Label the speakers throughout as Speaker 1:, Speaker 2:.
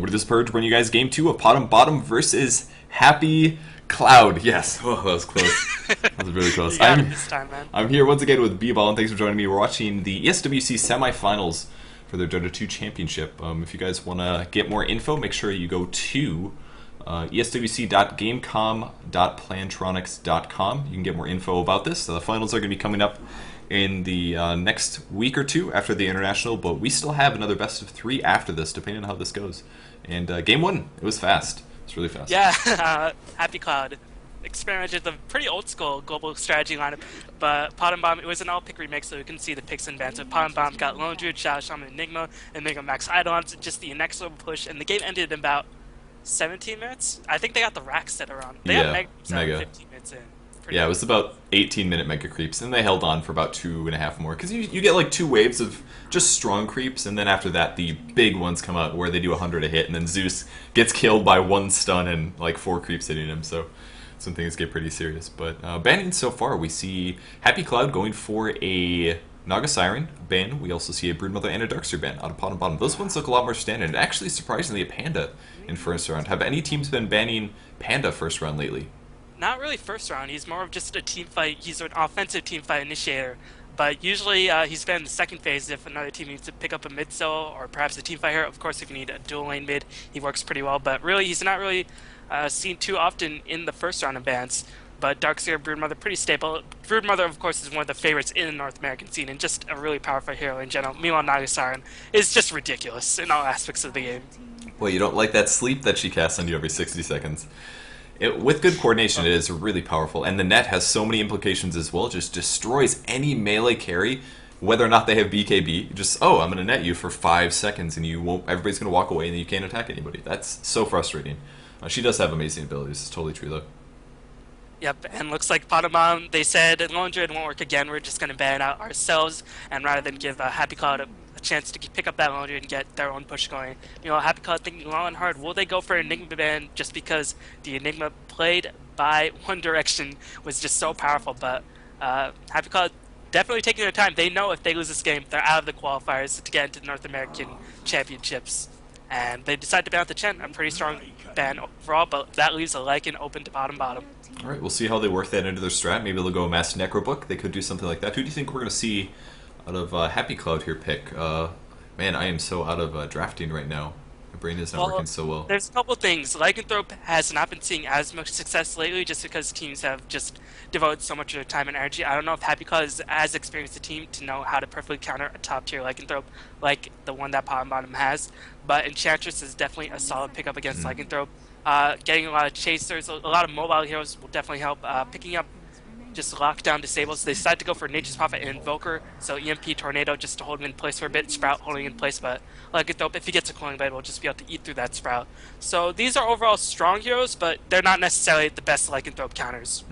Speaker 1: Over to this Purge, bring you guys game 2 of PotmBottom versus HappyCloud. Yes, oh, that was close. That was really close.
Speaker 2: You got it this time, man.
Speaker 1: I'm here once again with Bballin. Thanks for joining me. We're watching the ESWC semifinals for their Dota 2 championship. If you guys want to get more info, make sure you go to eswc.gamecom.plantronics.com. You can get more info about this. So the finals are going to be coming up in the next week or two after the international, but we still have another best of 3 after this, depending on how this goes. And game 1, it was fast. It's really fast.
Speaker 2: Yeah, HappyCloud experimented with a pretty old school global strategy lineup, but PotmBottom, it was an all pick remix, so you can see the picks and bans. So PotmBottom got Lone Druid, Shadow Shaman, Enigma Max Eidolons, just the next level push, and the game ended in about 17 minutes. I think they got the rack set around. They got Mega 15 minutes in.
Speaker 1: Yeah, it was about 18-minute Mega creeps, and they held on for about 2.5 more. Because you get like 2 waves of just strong creeps, and then after that, the big ones come out where they do 100 a hit, and then Zeus gets killed by 1 stun and like 4 creeps hitting him. So some things get pretty serious. But banning so far, we see HappyCloud going for a Naga Siren ban. We also see a Broodmother and a Darkseer ban out of PotmBottom. Those ones look a lot more standard, and actually, surprisingly, a Panda in first round. Have any teams been banning Panda first round lately?
Speaker 2: Not really first round. He's more of just a team fight. He's an offensive team fight initiator. But usually he's been in the second phase if another team needs to pick up a mid solo or perhaps a team fight here. Of course, if you need a dual lane mid, he works pretty well. But really, he's not really seen too often in the first round of bans. But Darkseer, Broodmother, pretty stable. Broodmother, of course, is one of the favorites in the North American scene and just a really powerful hero in general. Meanwhile, Naga Siren is just ridiculous in all aspects of the game.
Speaker 1: Well, you don't like that sleep that she casts on you every 60 seconds. With good coordination, it is really powerful, and the net has so many implications as well. It just destroys any melee carry, whether or not they have BKB. Just, oh, I'm going to net you for 5 seconds, and you won't. Everybody's going to walk away, and you can't attack anybody. That's so frustrating. She does have amazing abilities. It's totally true, though.
Speaker 2: Yep, and looks like PotmBottom, they said Lone Druid won't work again. We're just going to ban out ourselves, and rather than give HappyCloud a chance to pick up that Lone Druid and get their own push going. You know, HappyCloud thinking long and hard, will they go for an Enigma ban just because the Enigma played by One Direction was just so powerful, but HappyCloud definitely taking their time. They know if they lose this game, they're out of the qualifiers to get into the North American Championships. And they decide to ban out the Chen, a pretty strong ban overall, but that leaves a Lycan open to PotmBottom.
Speaker 1: Alright, we'll see how they work that into their strat. Maybe they'll go Mass Necrobook. They could do something like that. Who do you think we're going to see out of HappyCloud here pick? Man, I am so out of drafting right now. My brain is not working so well.
Speaker 2: There's a couple things. Lycanthrope has not been seeing as much success lately just because teams have just devoted so much of their time and energy. I don't know if HappyCloud is as experienced a team to know how to perfectly counter a top-tier Lycanthrope like the one that PotmBottom has, but Enchantress is definitely a solid pickup against Lycanthrope. Getting a lot of chasers, a lot of mobile heroes will definitely help. Picking up just lockdown disables. They decided to go for Nature's Prophet and Invoker, so EMP Tornado just to hold him in place for a bit, Sprout holding in place, but Lycanthrope, if he gets a Cooling Blade, will just be able to eat through that Sprout. So these are overall strong heroes, but they're not necessarily the best Lycanthrope counters.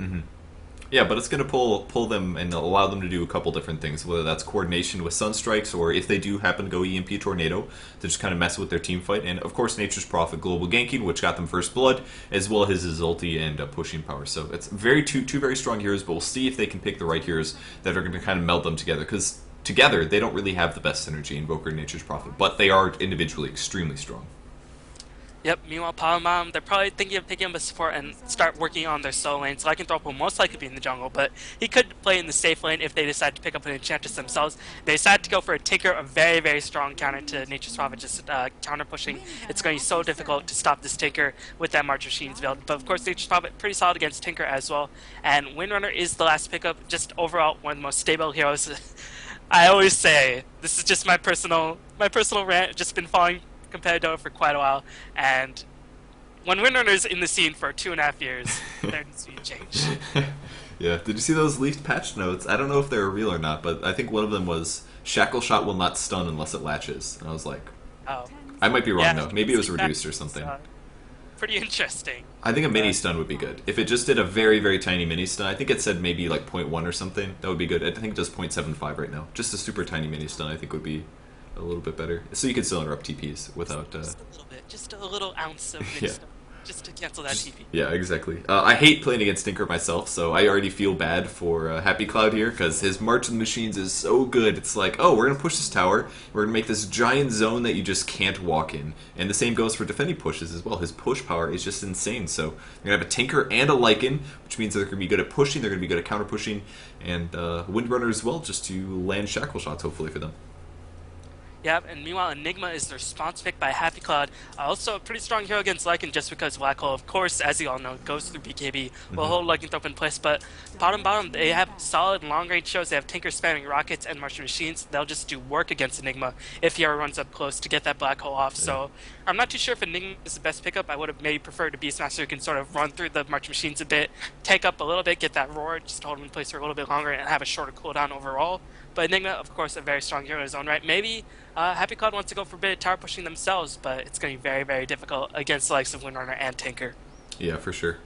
Speaker 1: Yeah, but it's going to pull them and allow them to do a couple different things, whether that's coordination with Sunstrikes, or if they do happen to go EMP Tornado, to just kind of mess with their team fight. And of course, Nature's Prophet Global Ganking, which got them first blood, as well as his ulti and pushing power. So it's two very strong heroes, but we'll see if they can pick the right heroes that are going to kind of meld them together, because together they don't really have the best synergy, Invoker and Nature's Prophet, but they are individually extremely strong.
Speaker 2: Yep, meanwhile, PotmBottom, they're probably thinking of picking up a support and start working on their solo lanes. Lycanthrope will most likely be in the jungle, but he could play in the safe lane if they decide to pick up an Enchantress themselves. They decided to go for a Tinker, a very, very strong counter to Nature's Prophet, just counter pushing. It's going to be so difficult to stop this Tinker with that March Machine's build. But of course, Nature's Prophet pretty solid against Tinker as well. And Windrunner is the last pickup, just overall one of the most stable heroes. I always say, this is just my personal rant, just been following competitive for quite a while, and when Windrunner's in the scene for 2.5 years, there needs to be a change.
Speaker 1: Yeah, did you see those leaked patch notes? I don't know if they're real or not, but I think one of them was Shackle Shot will not stun unless it latches, and I was like,
Speaker 2: oh,
Speaker 1: I might be wrong
Speaker 2: yeah,
Speaker 1: though. Maybe it was reduced or something.
Speaker 2: Pretty interesting.
Speaker 1: I think a mini stun would be good. If it just did a very, very tiny mini stun, I think it said maybe like 0.1 or something, that would be good. I think it does 0.75 right now. Just a super tiny mini stun I think would be a little bit better. So you could still interrupt TPs without...
Speaker 2: Just a little bit. Just a little ounce of mini
Speaker 1: yeah.
Speaker 2: stun. just to cancel that TP.
Speaker 1: Yeah, exactly. I hate playing against Tinker myself, so I already feel bad for HappyCloud here, because his March of the Machines is so good. It's like, oh, we're going to push this tower, we're going to make this giant zone that you just can't walk in. And the same goes for defending pushes as well. His push power is just insane. So you're going to have a Tinker and a Lycan, which means they're going to be good at pushing, they're going to be good at counter pushing, and Windrunner as well, just to land shackle shots, hopefully, for them.
Speaker 2: Yep, and meanwhile, Enigma is the response pick by HappyCloud. Also, a pretty strong hero against Lycan just because Black Hole, of course, as you all know, goes through BKB, will hold Lycanthrope in place. But PotmBottom, they have solid long-range shows. They have Tinker spamming rockets and Martian Machines. They'll just do work against Enigma if he ever runs up close to get that Black Hole off. So I'm not too sure if Enigma is the best pickup. I would have maybe preferred a Beastmaster who can sort of run through the Martian Machines a bit, take up a little bit, get that roar, just hold him in place for a little bit longer, and have a shorter cooldown overall. But Enigma, of course, a very strong hero in his own right. Maybe HappyCloud wants to go for a bit of tower pushing themselves, but it's going to be very, very difficult against the likes of Windrunner and Tinker.
Speaker 1: Yeah, for sure.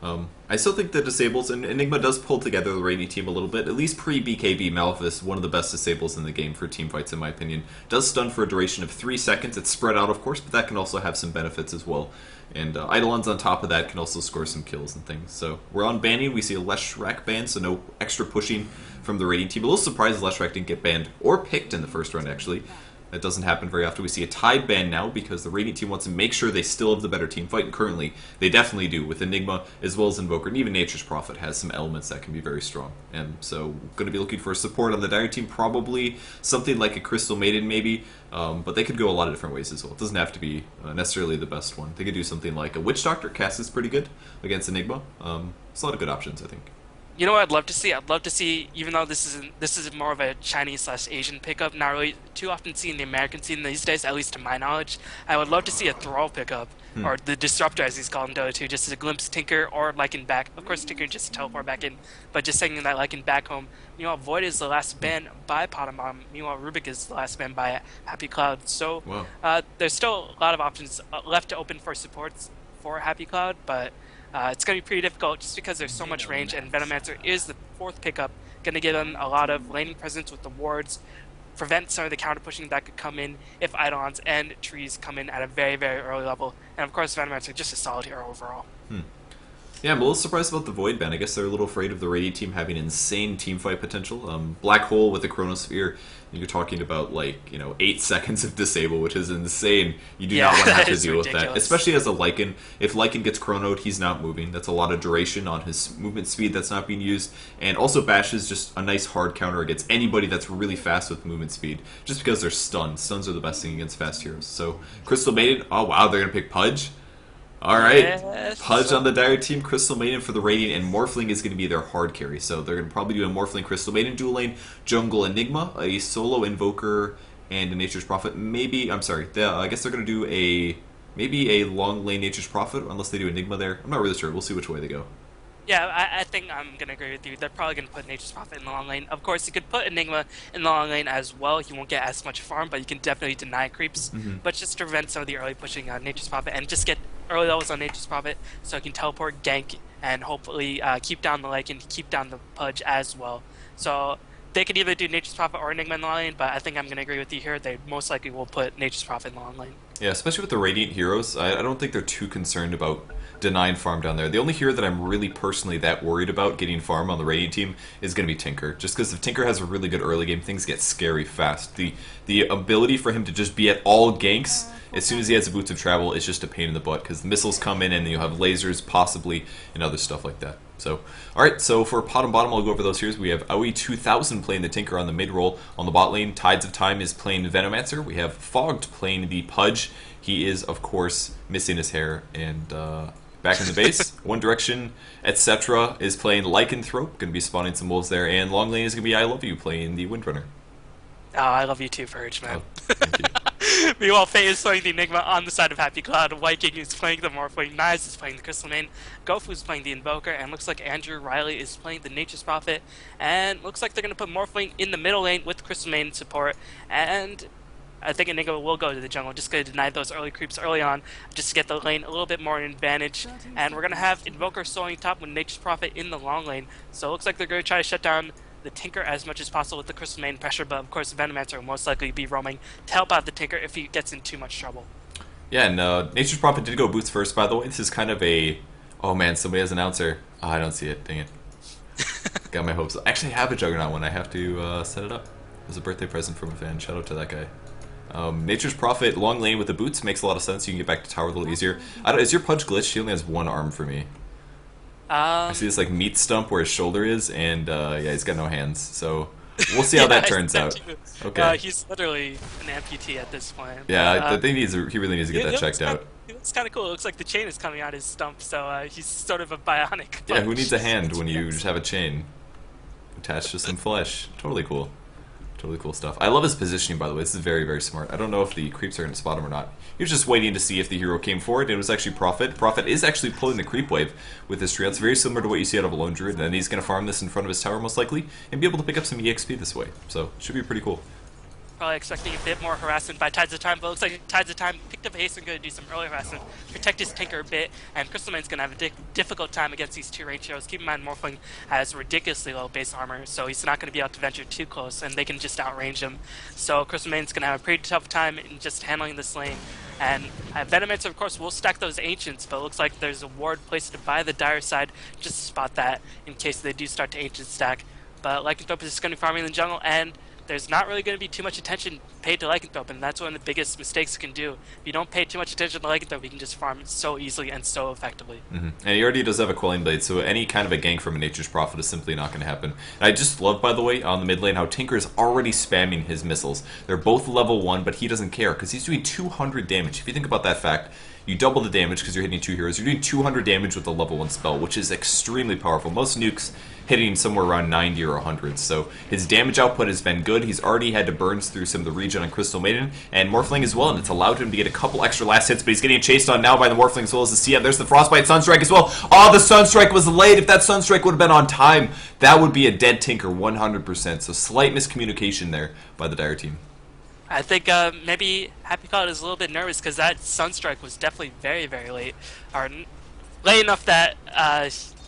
Speaker 1: I still think the disables, and Enigma does pull together the Radiant team a little bit. At least pre-BKB, Malphus, one of the best disables in the game for team fights, in my opinion. Does stun for a duration of 3 seconds. It's spread out, of course, but that can also have some benefits as well. And Eidolons on top of that can also score some kills and things. So we're on banning. We see a Leshrac ban, so no extra pushing from the Radiant team. A little surprised Leshrac didn't get banned, or picked in the first round, actually. That doesn't happen very often. We see a Tide ban now because the Radiant team wants to make sure they still have the better team fight, and currently they definitely do with Enigma as well as Invoker, and even Nature's Prophet has some elements that can be very strong. And so going to be looking for support on the Dire team, probably something like a Crystal Maiden maybe, but they could go a lot of different ways as well. It doesn't have to be necessarily the best one. They could do something like a Witch Doctor. Cass is pretty good against Enigma. It's a lot of good options, I think.
Speaker 2: You know what I'd love to see? I'd love to see, even though this is more of a Chinese/Asian pickup, not really too often seen in the American scene these days, at least to my knowledge. I would love to see a Thrall pickup, or the Disruptor as he's called in Dota 2, just as a glimpse Tinker or Lycan back. Of course, Tinker just teleport back in, but just sending that Lycan back home. Meanwhile, Void is the last ban by PotmBottom. Meanwhile, Rubik is the last ban by HappyCloud. So there's still a lot of options left to open for supports for HappyCloud, but it's going to be pretty difficult just because there's so much range, and Venomancer is the fourth pickup, going to give them a lot of laning presence with the wards, prevent some of the counter pushing that could come in if Eidolons and trees come in at a very, very early level. And of course, Venomancer just a solid hero overall.
Speaker 1: Yeah, I'm a little surprised about the Void ban. I guess they're a little afraid of the Radiant team having insane teamfight potential. Black Hole with the Chronosphere, you're talking about, like, 8 seconds of disable, which is insane. You do not want to have to deal with that, especially as a Lycan. If Lycan gets chronoed, he's not moving. That's a lot of duration on his movement speed that's not being used. And also Bash is just a nice hard counter against anybody that's really fast with movement speed, just because they're stunned. Stuns are the best thing against fast heroes. So Crystal Maiden, oh wow, they're going to pick Pudge. Alright,
Speaker 2: Yes.
Speaker 1: Pudge on the Dire team, Crystal Maiden for the Radiant, and Morphling is going to be their hard carry. So they're going to probably do a Morphling Crystal Maiden dual lane, Jungle Enigma, a solo Invoker, and a Nature's Prophet. Maybe, I'm sorry, I guess they're going to do maybe a long lane Nature's Prophet, unless they do Enigma there. I'm not really sure. We'll see which way they go.
Speaker 2: Yeah, I think I'm going to agree with you. They're probably going to put Nature's Prophet in the long lane. Of course, you could put Enigma in the long lane as well. You won't get as much farm, but you can definitely deny creeps. But just to prevent some of the early pushing on Nature's Prophet, and just get early levels on Nature's Prophet so you can teleport, gank, and hopefully keep down the Lycan, keep down the Pudge as well. So they could either do Nature's Prophet or Enigma in the long lane, but I think I'm going to agree with you here. They most likely will put Nature's Prophet in the long lane.
Speaker 1: Yeah, especially with the Radiant heroes, I don't think they're too concerned about denying farm down there. The only hero that I'm really personally that worried about getting farm on the Radiant team is going to be Tinker. Just because if Tinker has a really good early game, things get scary fast. The ability for him to just be at all ganks as soon as he has the boots of travel is just a pain in the butt, because the missiles come in and you have lasers possibly and other stuff like that. So, alright, so for PotmBottom, I'll go over those heroes. We have Aoi 2000 playing the Tinker on the mid roll. On the bot lane, Tides of Time is playing Venomancer. We have Fogged playing the Pudge. He is, of course, missing his hair. And back in the base, One Direction, etc. is playing Lycanthrope. Going to be spawning some wolves there. And long lane is going to be I Love You playing the Windrunner.
Speaker 2: Oh, I love you too, Purge, man.
Speaker 1: Oh, thank you.
Speaker 2: Meanwhile, Faye is playing the Enigma on the side of HappyCloud. White King is playing the Morphling. Knives is playing the Crystal Main. Gofu is playing the Invoker. And looks like Andrew Riley is playing the Nature's Prophet. And looks like they're going to put Morphling in the middle lane with Crystal Main support. And I think Enigma will go to the jungle. Just going to deny those early creeps early on, just to get the lane a little bit more advantage. And we're going to have Invoker soloing top with Nature's Prophet in the long lane. So it looks like they're going to try to shut down the Tinker as much as possible with the Crystal Main pressure, but of course Venomancer will most likely be roaming to help out the Tinker if he gets in too much trouble.
Speaker 1: Yeah, and Nature's Prophet did go boots first, by the way. This is kind of a... Oh man, somebody has an announcer. Oh, I don't see it. Dang it. Got my hopes. I actually have a Juggernaut one. I have to set it up. It was a birthday present from a fan. Shout out to that guy. Nature's Prophet, long lane with the boots makes a lot of sense. You can get back to tower a little easier. Is your Pudge glitched? He only has one arm for me. I see this like meat stump where his shoulder is, and yeah, he's got no hands. So we'll see how that turns out. Okay.
Speaker 2: He's literally an amputee at this point.
Speaker 1: Yeah, I think he really needs to get that checked out.
Speaker 2: It looks kind of cool. It looks like the chain is coming out his stump, so he's sort of a bionic.
Speaker 1: Yeah, who needs a hand when you just have a chain attached to some flesh? Totally cool. Totally cool stuff. I love his positioning, by the way. This is very, very smart. I don't know if the creeps are going to spot him or not. He was just waiting to see if the hero came forward, and it was actually Prophet. Prophet is actually pulling the creep wave with this trio. It's very similar to what you see out of a Lone Druid, and then he's going to farm this in front of his tower, most likely, and be able to pick up some EXP this way. So, it should be pretty cool.
Speaker 2: Probably expecting a bit more harassment by Tides of Time, but it looks like Tides of Time picked up a haste and going to do some early harassment, protect his Tinker a bit, and Crystal Man's going to have a difficult time against these two range heroes. Keep in mind, Morphling has ridiculously low base armor, so he's not going to be able to venture too close, and they can just outrange him. So Crystal Man's going to have a pretty tough time in just handling this lane. And Venomancer, of course, will stack those Ancients, but it looks like there's a ward placed by the Dire side just to spot that in case they do start to Ancient stack. But Lycanthrope is just going to be farming in the jungle, and there's not really going to be too much attention paid to Lycanthrope, and that's one of the biggest mistakes you can do. If you don't pay too much attention to Lycanthrope, you can just farm so easily and so effectively. And
Speaker 1: he already does have a Quelling Blade, so any kind of a gank from a Nature's Prophet is simply not going to happen. And I just love, by the way, on the mid lane, how Tinker is already spamming his missiles. They're both level 1, but he doesn't care, because he's doing 200 damage. If you think about that fact, you double the damage because you're hitting 2 heroes. You're doing 200 damage with a level 1 spell, which is extremely powerful. Most nukes hitting somewhere around 90 or 100. So his damage output has been good. He's already had to burn through some of the regen on Crystal Maiden and Morphling as well, and it's allowed him to get a couple extra last hits, but he's getting chased on now by the Morphling as well as the CM. There's the Frostbite Sunstrike as well. Oh, the Sunstrike was late. If that Sunstrike would have been on time, that would be a dead Tinker 100%. So slight miscommunication there by the Dire team.
Speaker 2: I think maybe HappyCloud is a little bit nervous because that Sunstrike was definitely very, very late. Or late enough that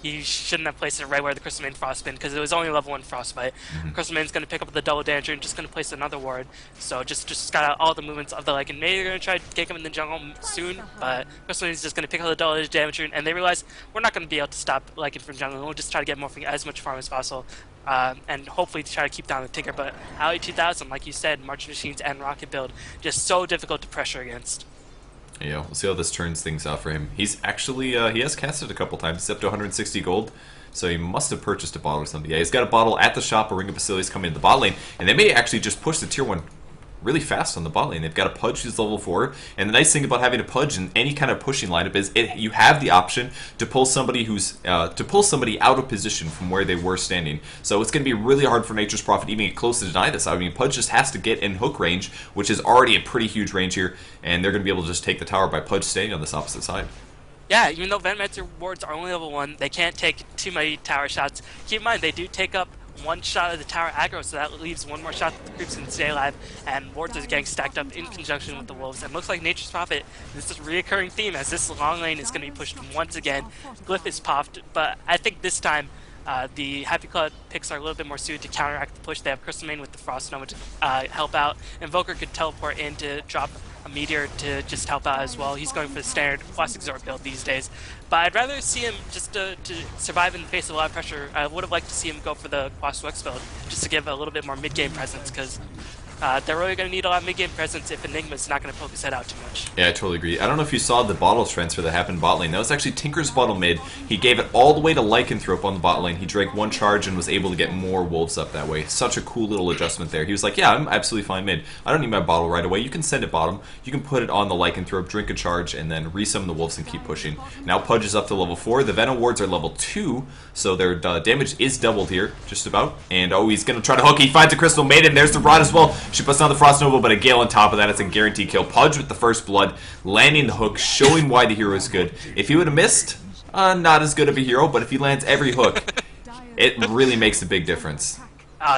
Speaker 2: he shouldn't have placed it right where the Crystal Main Frostbite, because it was only level 1 Frostbite. Crystal Main's going to pick up the double damage and just going to place another ward. So just got out all the movements of the Lycan. Maybe they're going to try to take him in the jungle soon, but Crystal Main's just going to pick up the double damage, and they realize we're not going to be able to stop Lycan from jungle. We'll just try to get Morphling as much farm as possible. And hopefully to try to keep down the Tinker, but Ali 2000, like you said, March Machines and Rocket Build, just so difficult to pressure against.
Speaker 1: Yeah, we'll see how this turns things out for him. He's actually, he has casted a couple times. He's up to 160 gold, so he must have purchased a bottle or something. Yeah, he's got a bottle at the shop, a Ring of Basilius coming into the bot lane, and they may actually just push the tier 1 really fast on the bot lane. They've got a Pudge who's level 4, and the nice thing about having a Pudge in any kind of pushing lineup is you have the option to pull somebody out of position from where they were standing. So it's going to be really hard for Nature's Prophet even get close to deny this. I mean, Pudge just has to get in hook range, which is already a pretty huge range here, and they're going to be able to just take the tower by Pudge staying on this opposite side.
Speaker 2: Yeah, even though Venomancer wards are only level 1, they can't take too many tower shots. Keep in mind, they do take up one shot of the tower aggro, so that leaves one more shot that the creeps can stay alive, and wards are getting stacked up in conjunction with the wolves. And looks like Nature's Prophet, this is a reoccurring theme as this long lane is going to be pushed once again. Glyph is popped, but I think this time the HappyCloud picks are a little bit more suited to counteract the push. They have Crystal Main with the Frost Nova to help out. Invoker could teleport in to drop a Meteor to just help out as well. He's going for the standard Plastic Exort build these days. But I'd rather see him just to survive in the face of a lot of pressure. I would have liked to see him go for the Quas build just to give a little bit more mid-game presence, because they're really going to need a lot of mid-game presence if Enigma's not going to poke his head out too much.
Speaker 1: Yeah, I totally agree. I don't know if you saw the bottle transfer that happened bot lane. That was actually Tinker's bottle mid. He gave it all the way to Lycanthrope on the bot lane. He drank one charge and was able to get more wolves up that way. Such a cool little adjustment there. He was like, yeah, I'm absolutely fine mid. I don't need my bottle right away. You can send it bottom. You can put it on the Lycanthrope, drink a charge, and then resummon the wolves and keep pushing. Now Pudge is up to level 4. The Venom wards are level 2, so their damage is doubled here, just about. And oh, he's going to try to hook. He finds a Crystal Maiden. There's the Rod as well. She puts down the Frost Nova, but a Gale on top of that. It's a guaranteed kill. Pudge with the first blood, landing the hook, showing why the hero is good. If he would have missed, not as good of a hero, but if he lands every hook, it really makes a big difference.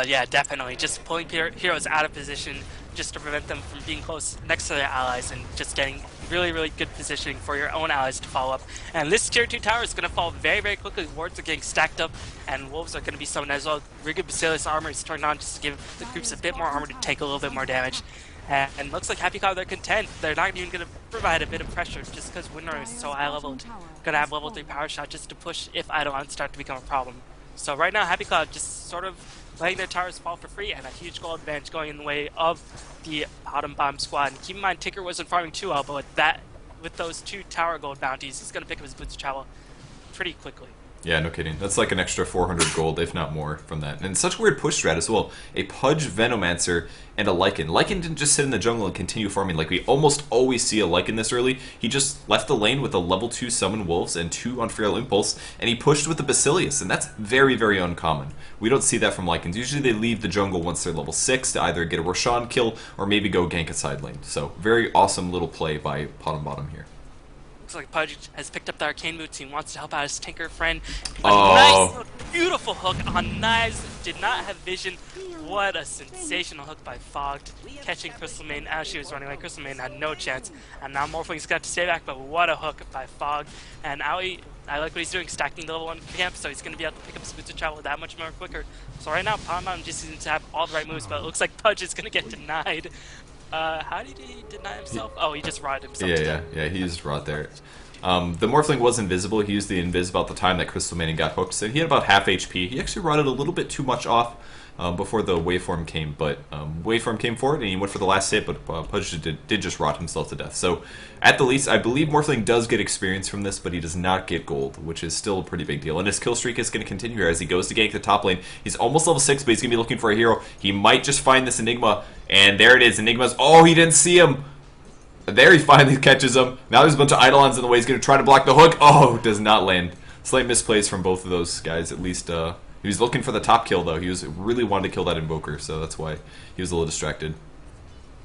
Speaker 2: Yeah, definitely. Just pulling heroes out of position just to prevent them from being close next to their allies and just getting really, really good positioning for your own allies to follow up. And this tier 2 tower is going to fall very, very quickly. Wards are getting stacked up, and wolves are going to be summoned as well. Rig of Basilius armor is turned on just to give the groups a bit more armor to take a little bit more damage. And looks like HappyCloud, they're content. They're not even going to provide a bit of pressure just because Windrunner is so high leveled. Going to have level 3 power shot just to push if Eidolons start to become a problem. So right now, HappyCloud just sort of letting their towers fall for free, and a huge gold advantage going in the way of the PotmBottom squad. And keep in mind, Tinker wasn't farming too well, but with those 2 tower gold bounties, he's going to pick up his boots of travel pretty quickly.
Speaker 1: Yeah, no kidding. That's like an extra 400 gold, if not more, from that. And such a weird push strat as well. A Pudge Venomancer and a Lycan. Lycan didn't just sit in the jungle and continue farming. Like we almost always see a Lycan this early. He just left the lane with a level 2 Summon Wolves and 2 Unferal Impulse, and he pushed with the Basilius, and that's very, very uncommon. We don't see that from Lycans. Usually they leave the jungle once they're level 6 to either get a Roshan kill or maybe go gank a side lane. So very awesome little play by PotmBottom here.
Speaker 2: Looks like Pudge has picked up the arcane boots. He wants to help out his Tinker friend. A
Speaker 1: Oh.
Speaker 2: nice, beautiful hook on Knives. Did not have vision. What a sensational hook by Fogged, catching Crystal Maiden as she was running away. Crystal Maiden had no chance, and now Morphling's got to stay back, but what a hook by Fogged. And Aoi, I like what he's doing, stacking the level 1 camp, so he's going to be able to pick up his boots of travel that much more quicker. So right now, PotmBottom just seems to have all the right moves, but it looks like Pudge is going to get denied. How did he deny himself? Oh, he just rotted himself.
Speaker 1: Yeah, he just rot there. The Morphling was invisible. He used the invis about the time that Crystal Maiden got hooked, so he had about half HP. He actually rotted a little bit too much off before the waveform came, but waveform came forward and he went for the last hit, but Pudge did just rot himself to death. So at the least, I believe Morphling does get experience from this, but he does not get gold, which is still a pretty big deal. And his kill streak is going to continue here as he goes to gank the top lane. He's almost level 6, but he's going to be looking for a hero. He might just find this Enigma, and there it is. Enigma's, oh, he didn't see him. There he finally catches him. Now there's a bunch of Eidolons in the way. He's going to try to block the hook. Oh, does not land. Slight misplays from both of those guys, at least. He was looking for the top kill, though. He was really wanting to kill that Invoker, so that's why he was a little distracted.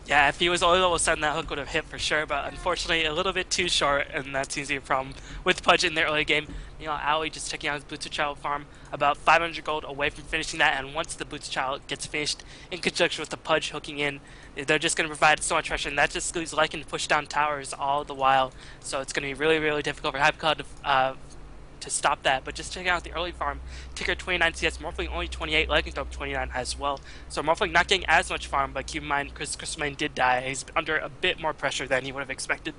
Speaker 2: Yeah, if he was only level 7, that hook would have hit for sure, but unfortunately a little bit too short, and that seems to be a problem with Pudge in the early game. You know, Aoi just checking out his Boots of Child farm, about 500 gold away from finishing that, and once the Boots of Child gets finished, in conjunction with the Pudge hooking in, they're just going to provide so much pressure, and that just leaves Lycan to push down towers all the while, so it's going to be really, really difficult for HappyCloud to stop that. But just checking out the early farm, Tinker 29 CS, Morphling only 28, Lycanthrope 29 as well. So Morphling not getting as much farm, but keep in mind Crystal Maiden did die. He's under a bit more pressure than he would have expected.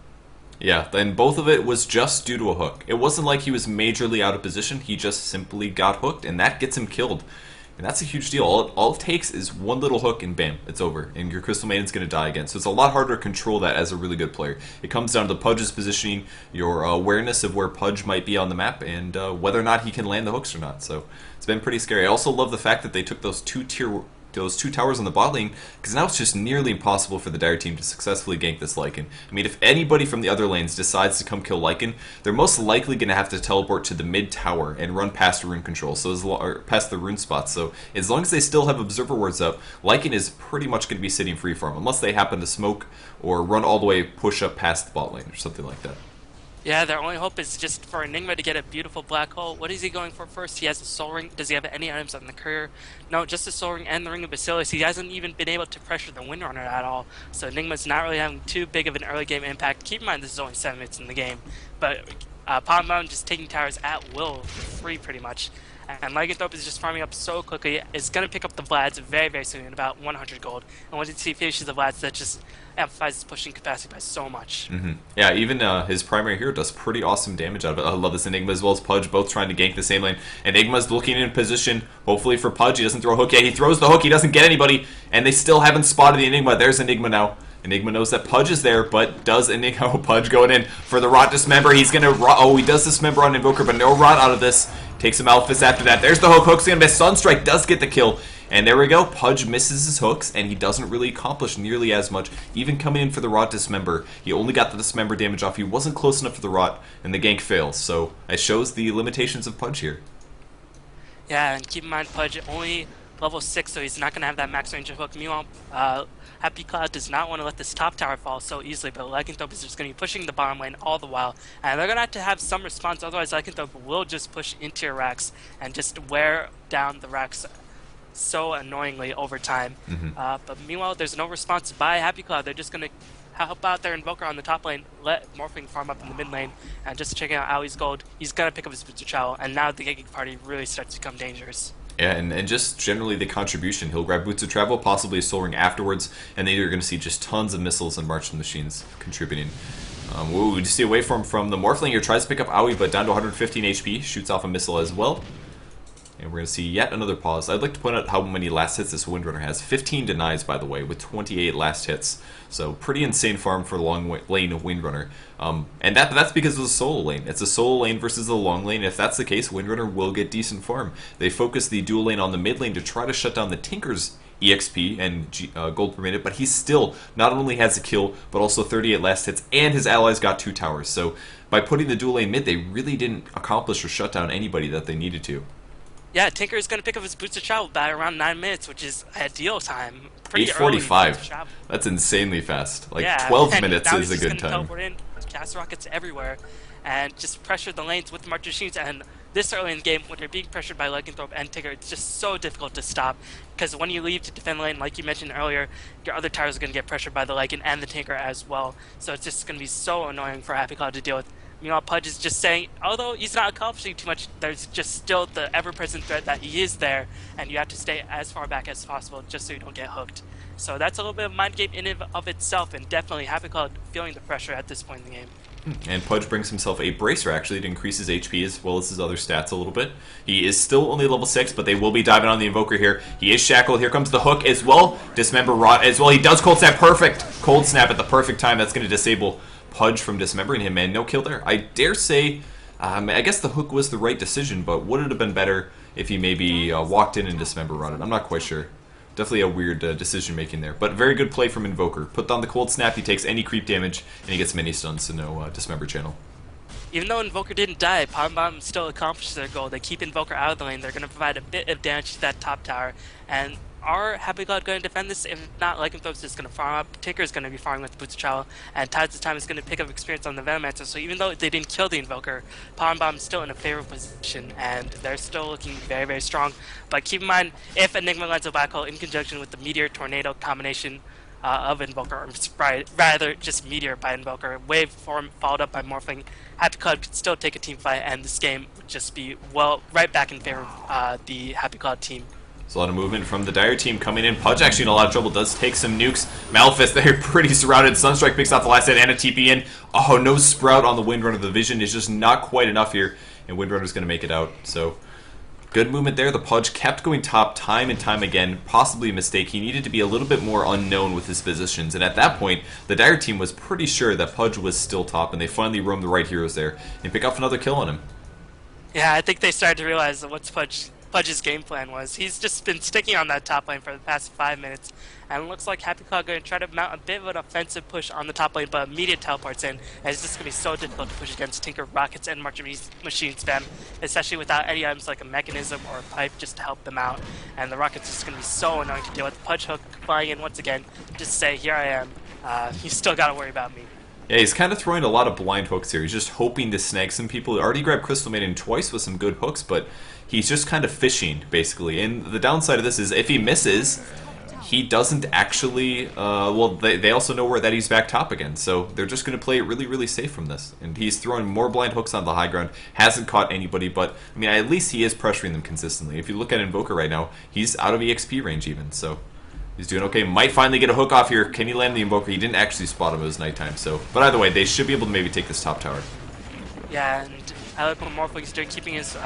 Speaker 1: Yeah, and both of it was just due to a hook. It wasn't like he was majorly out of position, he just simply got hooked, and that gets him killed. And that's a huge deal. All it takes is one little hook and bam, it's over. And your Crystal Maiden's going to die again. So it's a lot harder to control that as a really good player. It comes down to Pudge's positioning, your awareness of where Pudge might be on the map, and whether or not he can land the hooks or not. So it's been pretty scary. I also love the fact that they took those two towers on the bot lane, because now it's just nearly impossible for the Dire team to successfully gank this Lycan. I mean, if anybody from the other lanes decides to come kill Lycan, they're most likely going to have to teleport to the mid tower and run past rune control, or past the rune spots. So as long as they still have observer wards up, Lycan is pretty much going to be sitting free farm, unless they happen to smoke or run all the way, push up past the bot lane or something like that.
Speaker 2: Yeah, their only hope is just for Enigma to get a beautiful black hole. What is he going for first? He has a soul ring. Does he have any items on the courier? No, just a soul ring and the ring of Basilius. He hasn't even been able to pressure the Windrunner at all. So Enigma's not really having too big of an early game impact. Keep in mind this is only 7 minutes in the game. But PotmBottom just taking towers at will, free pretty much. And Lycanthrope is just farming up so quickly. It's going to pick up the Vlads very, very soon, in about 100 gold. And once he finishes the Vlads, that just amplifies his pushing capacity by so much.
Speaker 1: Yeah, even his primary hero does pretty awesome damage out of it. I love this Enigma as well as Pudge, both trying to gank the same lane. Enigma's looking in position, hopefully for Pudge. He doesn't throw a hook yet. He throws the hook. He doesn't get anybody. And they still haven't spotted the Enigma. There's Enigma now. Enigma knows that Pudge is there, but does Enigma... Oh, Pudge going in for the Rot Dismember. He's going to... Oh, he does Dismember on Invoker, but no Rot out of this. Takes him Alphys after that. There's the hook. Hook's going to miss. Sunstrike does get the kill. And there we go. Pudge misses his hooks, and he doesn't really accomplish nearly as much. Even coming in for the Rot Dismember, he only got the Dismember damage off. He wasn't close enough for the Rot, and the gank fails. So it shows the limitations of Pudge here.
Speaker 2: Yeah, and keep in mind, Pudge only level 6, so he's not going to have that max range of hook. Meanwhile, HappyCloud does not want to let this top tower fall so easily, but Lycanthrope is just going to be pushing the bottom lane all the while. And they're going to have some response, otherwise Lycanthrope will just push into your racks and just wear down the racks so annoyingly over time. But meanwhile, there's no response by HappyCloud. They're just going to help out their Invoker on the top lane, let Morphling farm up in the mid lane, and just checking out Aoi's gold. He's going to pick up his Boots of Travel, and now the ganking party really starts to become dangerous.
Speaker 1: Yeah, and just generally the contribution. He'll grab Boots of Travel, possibly a Soul Ring afterwards, and then you're going to see just tons of missiles and marching machines contributing. Ooh, just see a waveform from the Morphling here. Tries to pick up Aoi, but down to 115 HP. Shoots off a missile as well. And we're going to see yet another pause. I'd like to point out how many last hits this Windrunner has. 15 denies, by the way, with 28 last hits. So pretty insane farm for the long lane Windrunner. And that's because it's a solo lane. It's a solo lane versus a long lane. If that's the case, Windrunner will get decent farm. They focus the dual lane on the mid lane to try to shut down the Tinker's EXP and gold per minute, but he still not only has a kill, but also 38 last hits, and his allies got 2 towers. So by putting the dual lane mid, they really didn't accomplish or shut down anybody that they needed to.
Speaker 2: Yeah, Tinker is going to pick up his Boots of Travel by around 9 minutes, which is ideal time. Pretty
Speaker 1: 8:45. That's insanely fast. Like,
Speaker 2: yeah,
Speaker 1: 12 minutes is a good time.
Speaker 2: Teleport in, cast rockets everywhere, and just pressure the lanes with the March machines. And this early in the game, when you're being pressured by Lycanthrope and Tinker, it's just so difficult to stop. Because when you leave to defend the lane, like you mentioned earlier, your other towers are going to get pressured by the Lycan and the Tinker as well. So it's just going to be so annoying for HappyCloud to deal with. Meanwhile, Pudge is just saying, although he's not accomplishing too much, there's just still the ever-present threat that he is there, and you have to stay as far back as possible just so you don't get hooked. So that's a little bit of mind game in and of itself, and definitely HappyCloud feeling the pressure at this point in the game.
Speaker 1: And Pudge brings himself a Bracer, actually, to increase his HP as well as his other stats a little bit. He is still only level 6, but they will be diving on the Invoker here. He is shackled. Here comes the hook as well. Dismember Rot as well. He does Cold Snap. Perfect. Cold Snap at the perfect time. That's going to disable Pudge from dismembering him, and no kill there. I dare say, I guess the hook was the right decision, but would it have been better if he maybe walked in and dismember rotted? I'm not quite sure. Definitely a weird decision making there, but very good play from Invoker. Put on the Cold Snap, he takes any creep damage, and he gets mini stuns, so no dismember channel.
Speaker 2: Even though Invoker didn't die, PotmBottom still accomplished their goal. They keep Invoker out of the lane. They're going to provide a bit of damage to that top tower, and are HappyCloud going to defend this? If not, Lycanthrope's just going to farm up. Tinker is going to be farming with Boots of Travel, and Tides of Time is going to pick up experience on the Venomancer. So even though they didn't kill the Invoker, PotmBottom's still in a favorable position, and they're still looking very, very strong. But keep in mind, if Enigma lands a Black Hole in conjunction with the Meteor Tornado combination of Invoker, or rather just Meteor by Invoker, Wave form followed up by Morphling, HappyCloud could still take a team fight, and this game would just be, well, right back in favor of the HappyCloud team.
Speaker 1: There's a lot of movement from the Dire team coming in. Pudge actually in a lot of trouble, does take some nukes. Malphite, they're pretty surrounded. Sunstrike picks off the last hit and a TP in. Oh, no Sprout on the Windrunner. The vision is just not quite enough here, and Windrunner's going to make it out. So, good movement there. The Pudge kept going top time and time again. Possibly a mistake. He needed to be a little bit more unknown with his positions, and at that point, the Dire team was pretty sure that Pudge was still top, and they finally roamed the right heroes there and pick off another kill on him.
Speaker 2: Yeah, I think they started to realize what's Pudge's game plan was. He's just been sticking on that top lane for the past 5 minutes, and it looks like HappyCloud going to try to mount a bit of an offensive push on the top lane, but immediate teleports in, and it's just going to be so difficult to push against Tinker, Rockets, and March Machine spam, especially without any items like a mechanism or a pipe just to help them out, and the Rockets is going to be so annoying to deal with. Pudge hook flying in once again, just say, here I am, you still got to worry about me.
Speaker 1: Yeah, he's kind of throwing a lot of blind hooks here. He's just hoping to snag some people. He already grabbed Crystal Maiden twice with some good hooks, but he's just kind of fishing, basically. And the downside of this is if he misses, he doesn't actually... well, they also know that he's back top again, so they're just going to play it really, really safe from this. And he's throwing more blind hooks on the high ground, hasn't caught anybody, but, I mean, at least he is pressuring them consistently. If you look at Invoker right now, he's out of EXP range even, so... He's doing okay. Might finally get a hook off here. Can he land the Invoker? He didn't actually spot him. It was nighttime. So, but either way, they should be able to maybe take this top tower.
Speaker 2: Yeah, and I like what Morphling is doing, keeping his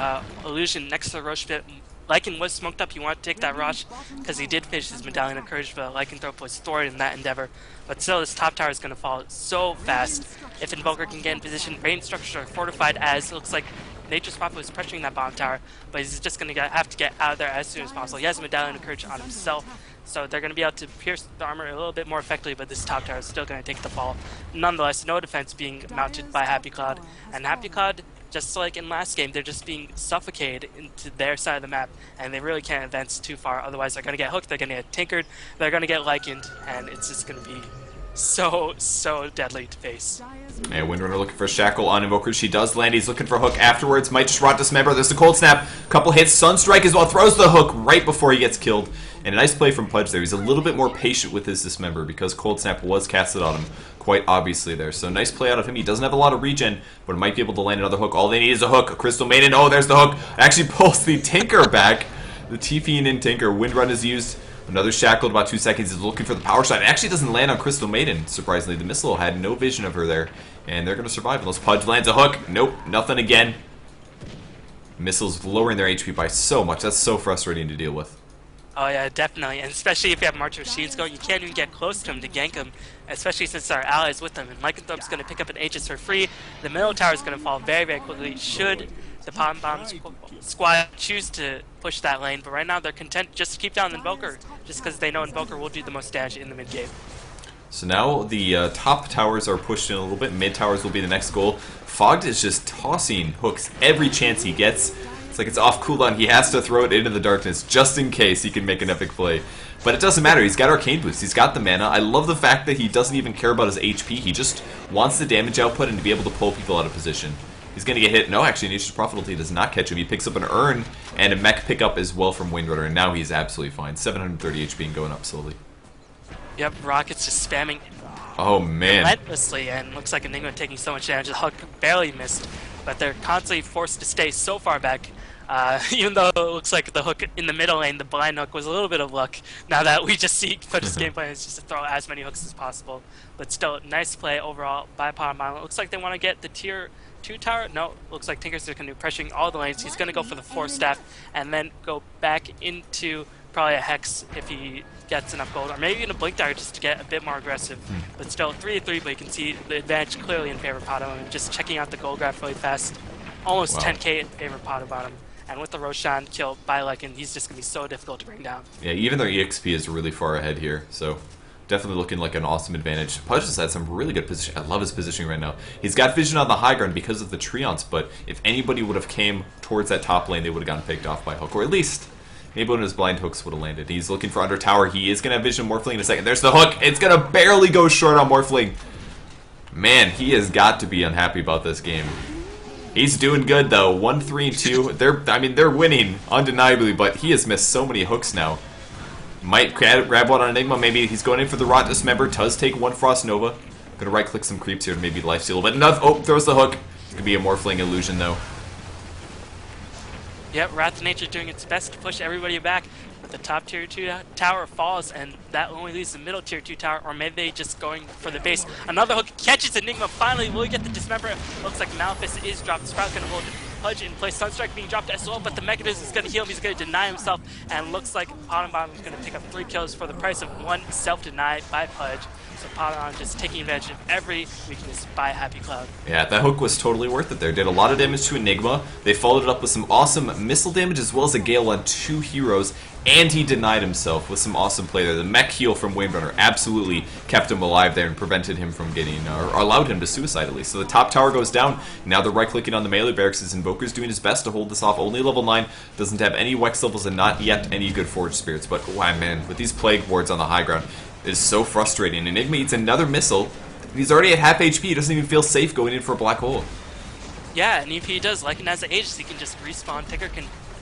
Speaker 2: illusion next to the Roche pit. Lycan was smoked up. He wanted to take that Roche because he did finish his Medallion of Courage, but Lycanthrope was thwarted in that endeavor. But still, this top tower is going to fall so fast. If Invoker can get in position, rain structures are fortified as it looks like Nature's Prophet was pressuring that bottom tower, but he's just going to have to get out of there as soon as possible. He has a Medallion of Courage on himself, so they're going to be able to pierce the armor a little bit more effectively, but this top tower is still going to take the fall. Nonetheless, no defense being mounted by HappyCloud, and HappyCloud, just like in last game, they're just being suffocated into their side of the map, and they really can't advance too far, otherwise they're going to get hooked, they're going to get tinkered, they're going to get Lycaned, and it's just going to be so deadly to face.
Speaker 1: Yeah, Windrunner looking for a shackle on Invoker. She does land. He's looking for a hook afterwards. Might just rot Dismember. There's the Cold Snap. Couple hits. Sunstrike as well. Throws the hook right before he gets killed. And a nice play from Pudge there. He's a little bit more patient with his Dismember because Cold Snap was casted on him quite obviously there. So nice play out of him. He doesn't have a lot of regen, but might be able to land another hook. All they need is a hook. A Crystal Maiden. Oh, there's the hook. Actually pulls the Tinker back. The T-Fiend in Tinker. Windrun is used. Another shackled, about 2 seconds. He's looking for the power shot. It actually doesn't land on Crystal Maiden, surprisingly. The missile had no vision of her there. And they're going to survive unless Pudge lands a hook. Nope, nothing again. Missiles lowering their HP by so much. That's so frustrating to deal with.
Speaker 2: Oh yeah, definitely, and especially if you have March Machines going, you can't even get close to him to gank him, especially since our allies with them. And Lycanthrope's going to pick up an Aegis for free. The middle tower is going to fall very, very quickly should the PotmBottom squad choose to push that lane. But right now they're content just to keep down Invoker, just because they know Invoker will do the most damage in the mid game.
Speaker 1: So now the top towers are pushed in a little bit. Mid towers will be the next goal. Fogged is just tossing hooks every chance he gets. It's like it's off cooldown. He has to throw it into the darkness just in case he can make an epic play. But it doesn't matter. He's got Arcane Boost. He's got the mana. I love the fact that he doesn't even care about his HP. He just wants the damage output and to be able to pull people out of position. He's going to get hit. No, actually, Nature's Prophet does not catch him. He picks up an Urn and a mech pickup as well from Windrunner, and now he's absolutely fine. 730 HP and going up slowly.
Speaker 2: Yep, Rocket's just spamming
Speaker 1: oh man,
Speaker 2: relentlessly, and looks like Enigma taking so much damage. The hook barely missed, but they're constantly forced to stay so far back. Even though it looks like the hook in the middle lane, the blind hook, was a little bit of luck. Now that we just see Pudge's game plan is just to throw as many hooks as possible. But still, nice play overall by PotmBottom. It looks like they want to get the tier 2 tower. No, looks like Tinker's going to be pressuring all the lanes. He's going to go for the 4 staff and then go back into probably a Hex if he gets enough gold, or maybe even a Blink Dagger just to get a bit more aggressive. But still, 3-3, but you can see the advantage clearly in favor of PotmBottom. Just checking out the gold graph really fast. Almost
Speaker 1: Wow.
Speaker 2: 10k in favor of PotmBottom. And with the Roshan kill by Lycan, he's just going to be so difficult to bring down.
Speaker 1: Yeah, even their EXP is really far ahead here, so definitely looking like an awesome advantage. Pudge has had some really good position. I love his positioning right now. He's got vision on the high ground because of the Treants, but if anybody would have came towards that top lane, they would have gotten picked off by hook, or at least maybe one of his blind hooks would have landed. He's looking for under tower. He is going to have vision on Morphling in a second. There's the hook. It's going to barely go short on Morphling. Man, he has got to be unhappy about this game. He's doing good though. 1-3-2. They're winning undeniably, but he has missed so many hooks now. Might grab one on Enigma. Maybe he's going in for the Rot Dismember. Does take one Frost Nova. Gonna right click some creeps here to maybe lifesteal. But enough. Oh, throws the hook. It's gonna be a Morphling illusion though.
Speaker 2: Yep, Wrath of Nature doing its best to push everybody back. But the top tier 2 tower falls, and that only leaves the middle tier 2 tower, or maybe they just going for the base. Another hook catches Enigma. Finally, will he get the Dismember? Looks like Malefice is dropped. Sprout gonna hold Pudge in place. Sunstrike being dropped as well, but the mechanism is gonna heal him. He's gonna deny himself, and looks like PotmBottom is gonna pick up 3 kills for the price of 1 self-deny by Pudge. So PotmBottom just taking advantage of every weakness by HappyCloud.
Speaker 1: Yeah, that hook was totally worth it there. Did a lot of damage to Enigma. They followed it up with some awesome missile damage as well as a Gale on 2 heroes. And he denied himself with some awesome play there. The mech heal from Windrunner absolutely kept him alive there and prevented him from getting, or allowed him to suicide at least. So the top tower goes down. Now they're right-clicking on the melee barracks. His Invoker's doing his best to hold this off. Only level 9. Doesn't have any Wex levels and not yet any good Forge Spirits. But wow, man, with these Plague Wards on the high ground, it is so frustrating. Enigma eats another missile. He's already at half HP. He doesn't even feel safe going in for a black hole.
Speaker 2: Yeah, and if he does, like as an Aegis, he can just respawn. Tinker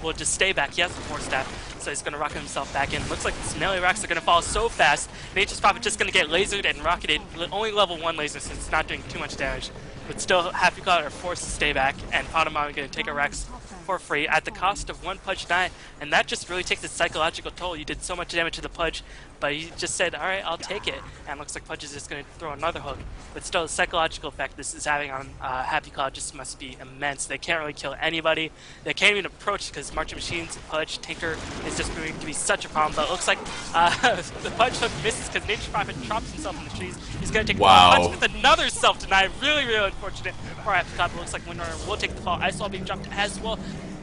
Speaker 2: will just stay back. He has the 4 staff, so he's going to rocket himself back in. Looks like the melee racks are going to fall so fast. Nature's Prophet just going to get lasered and rocketed. Only level 1 laser, since it's not doing too much damage. But still, HappyCloud are forced to stay back, and PotmBottom going to take a Rex for free at the cost of 1 Pudge die, and that just really takes its psychological toll. You did so much damage to the Pudge, but he just said, alright, I'll take it, and looks like Pudge is just going to throw another hook. But still, the psychological effect this is having on HappyCloud just must be immense. They can't really kill anybody. They can't even approach because March of Machines, Pudge, Tinker is just going to be such a problem. But it looks like the Pudge hook misses because Nature's Prophet drops himself in the trees. He's going to take
Speaker 1: Wow.
Speaker 2: Pudge with another self-deny. Really, really unfortunate for HappyCloud. But looks like Windrunner will take the fall. Ice Wall being dropped as well.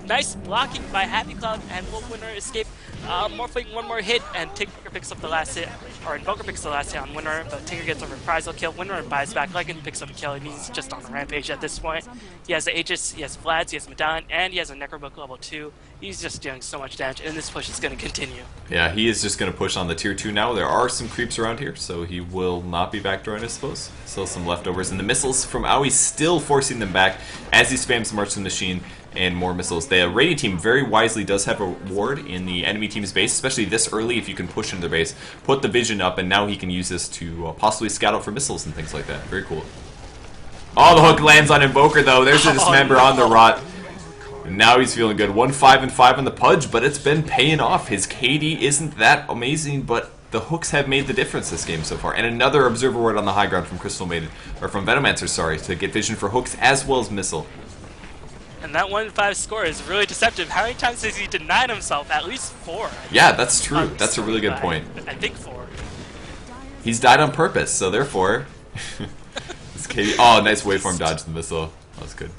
Speaker 2: Nice blocking by HappyCloud, and will Windrunner escape? Morphling one more hit, and Tinker picks up the last hit, or Invoker picks the last hit on Windrunner, but Tinker gets a reprisal kill. Windrunner buys back. Lycan picks up a kill, and he's just on a rampage at this point. He has the Aegis, he has Vlad's, he has Medallion, and he has a Necrobook level 2. He's just doing so much damage, and this push is going to continue.
Speaker 1: Yeah, he is just going to push on the tier 2 now. There are some creeps around here, so he will not be backdooring, I suppose. Still some leftovers, and the missiles from Aoi still forcing them back as he spams March the Machine and more missiles. The Radiant team very wisely does have a ward in the enemy team's base, especially this early if you can push into their base. Put the vision up, and now he can use this to possibly scout out for missiles and things like that. Very cool. Oh, the hook lands on Invoker, though. There's a Dismember on the Rot. And now he's feeling good. 1-5-5 on the Pudge, but it's been paying off. His KD isn't that amazing, but the hooks have made the difference this game so far. And another observer word on the high ground from Crystal Maiden, or from Venomancer, sorry, to get vision for hooks as well as missile.
Speaker 2: And that 1-5 score is really deceptive. How many times has he denied himself? At least 4.
Speaker 1: Yeah, that's true. That's a really good point.
Speaker 2: I think 4.
Speaker 1: He's died on purpose, so therefore... this KD, oh, nice waveform dodge the missile. That was good.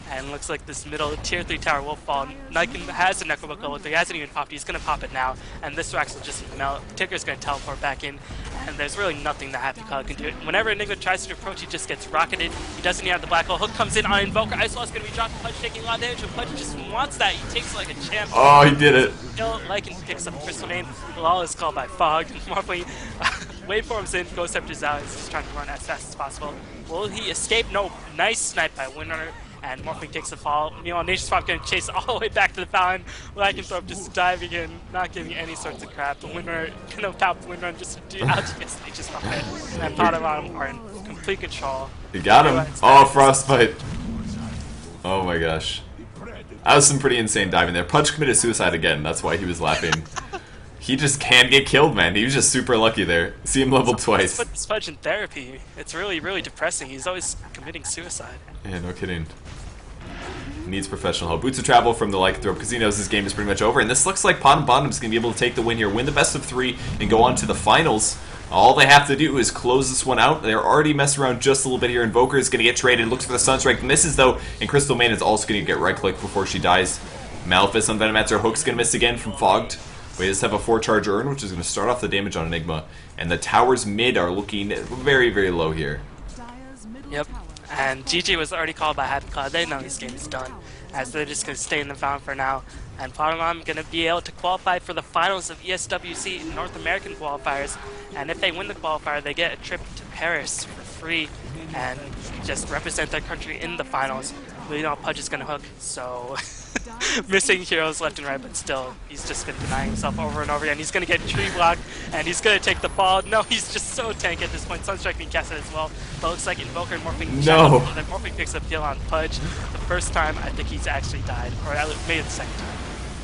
Speaker 2: And looks like this middle tier 3 tower will fall. Niken has a Necrobook level 3, hasn't even popped. He's going to pop it now. And this Rax will just melt. Ticker's going to teleport back in. And there's really nothing that HappyCloud can do. Whenever Enigma tries to approach, he just gets rocketed. He doesn't even have the black hole. Hook comes in on Invoker. Ice Wall's going to be dropped. Pudge taking a lot of damage. But Pudge just wants that. He takes like a champ.
Speaker 1: Oh, he did it.
Speaker 2: Still, Lycan picks up Crystal Main. Law is called by Fog. Morphling waveforms in. Goes up to Zao. He's just trying to run as fast as possible. Will he escape? No. Nice snipe by Windrunner. And Morphling takes the fall. Meanwhile, Nation Swap going to chase all the way back to the fountain. Lycanthrope just diving in, not giving any sorts of crap. The Windrunner going to pop Windrunner just to do out against Nation Swap. And PotmBottom are in complete control.
Speaker 1: You got him. Oh, Frostbite. Oh my gosh. That was some pretty insane diving there. Pudge committed suicide again. That's why he was laughing. He just can't get killed, man. He was just super lucky there. See him leveled twice.
Speaker 2: Put this Pudge in therapy. It's really, really depressing. He's always committing suicide.
Speaker 1: Yeah, no kidding. Needs professional help. Boots of travel from the Lycanthrope because he knows his game is pretty much over. And this looks like PotmBottom's going to be able to take the win here, win the best of 3, and go on to the finals. All they have to do is close this one out. They're already messing around just a little bit here. Invoker is going to get traded. Looks for the Sunstrike. Misses, though. And Crystal Main is also going to get right-click before she dies. Malefice on Venomancer. Hook's going to miss again from Fogged. We just have a 4-charge urn, which is going to start off the damage on Enigma. And the towers mid are looking very, very low here.
Speaker 2: Yep. And GG was already called by HappyCloud. They know this game is done, as they're just going to stay in the fountain for now. And PotmBottom going to be able to qualify for the finals of ESWC North American qualifiers. And if they win the qualifier, they get a trip to Paris for free and just represent their country in the finals. We know Pudge is going to hook, so missing heroes left and right, but still, he's just been denying himself over and over again. He's going to get tree blocked, and he's going to take the fall. No, he's just so tanky at this point. Sunstrike being casted as well, but looks like Invoker and Morphing.
Speaker 1: No.
Speaker 2: And Morphing picks up kill on Pudge. The first time, I think he's actually died, or maybe the second time.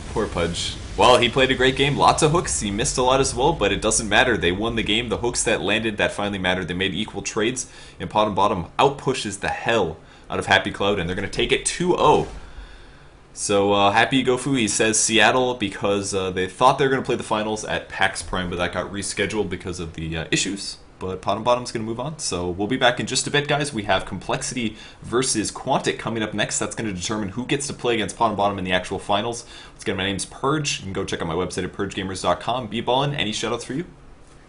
Speaker 1: Poor Pudge. Well, he played a great game. Lots of hooks. He missed a lot as well, but it doesn't matter. They won the game. The hooks that landed, that finally mattered. They made equal trades, and PotmBottom outpushes the hell out of HappyCloud, and they're going to take it 2-0. So, Happy Gofu, he says Seattle because they thought they were going to play the finals at PAX Prime, but that got rescheduled because of the issues. But PotmBottom's going to move on. So, we'll be back in just a bit, guys. We have Complexity versus Quantic coming up next. That's going to determine who gets to play against PotmBottom in the actual finals. Once again, my name's Purge. You can go check out my website at purgegamers.com. Bballin, any shoutouts for you?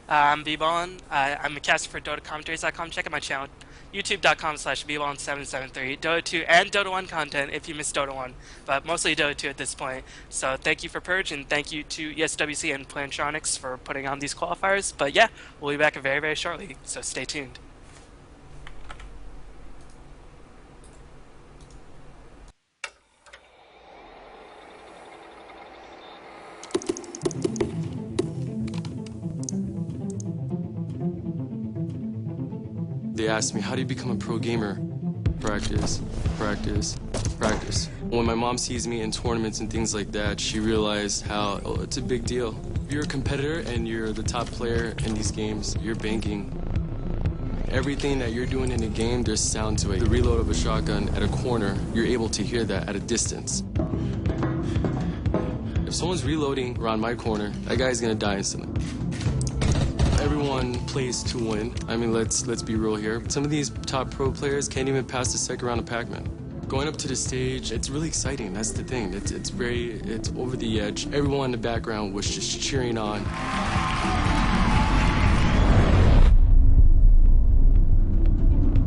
Speaker 2: I'm Bballin. I'm a caster for DotaCommentaries.com. Check out my channel, youtube.com/bballin773. Dota 2 and Dota 1 content if you missed Dota 1, but mostly Dota 2 at this point. So thank you for Purge, and thank you to ESWC and Plantronics for putting on these qualifiers. But yeah, we'll be back very, very shortly, so stay tuned.
Speaker 3: They asked me, how do you become a pro gamer? Practice, practice, practice. When my mom sees me in tournaments and things like that, she realized how, oh, it's a big deal. If you're a competitor and you're the top player in these games, you're banking. Everything that you're doing in a game, there's sound to it. The reload of a shotgun at a corner, you're able to hear that at a distance. If someone's reloading around my corner, that guy's gonna die instantly. Everyone plays to win. I mean, let's be real here. Some of these top pro players can't even pass the second round of Pac-Man. Going up to the stage, it's really exciting. That's the thing. It's over the edge. Everyone in the background was just cheering on.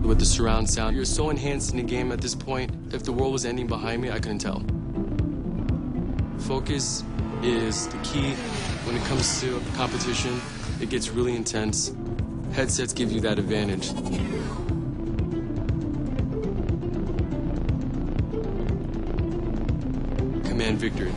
Speaker 3: With the surround sound, you're so enhanced in the game at this point. If the world was ending behind me, I couldn't tell. Focus is the key when it comes to competition. It gets really intense. Headsets give you that advantage. Command victory.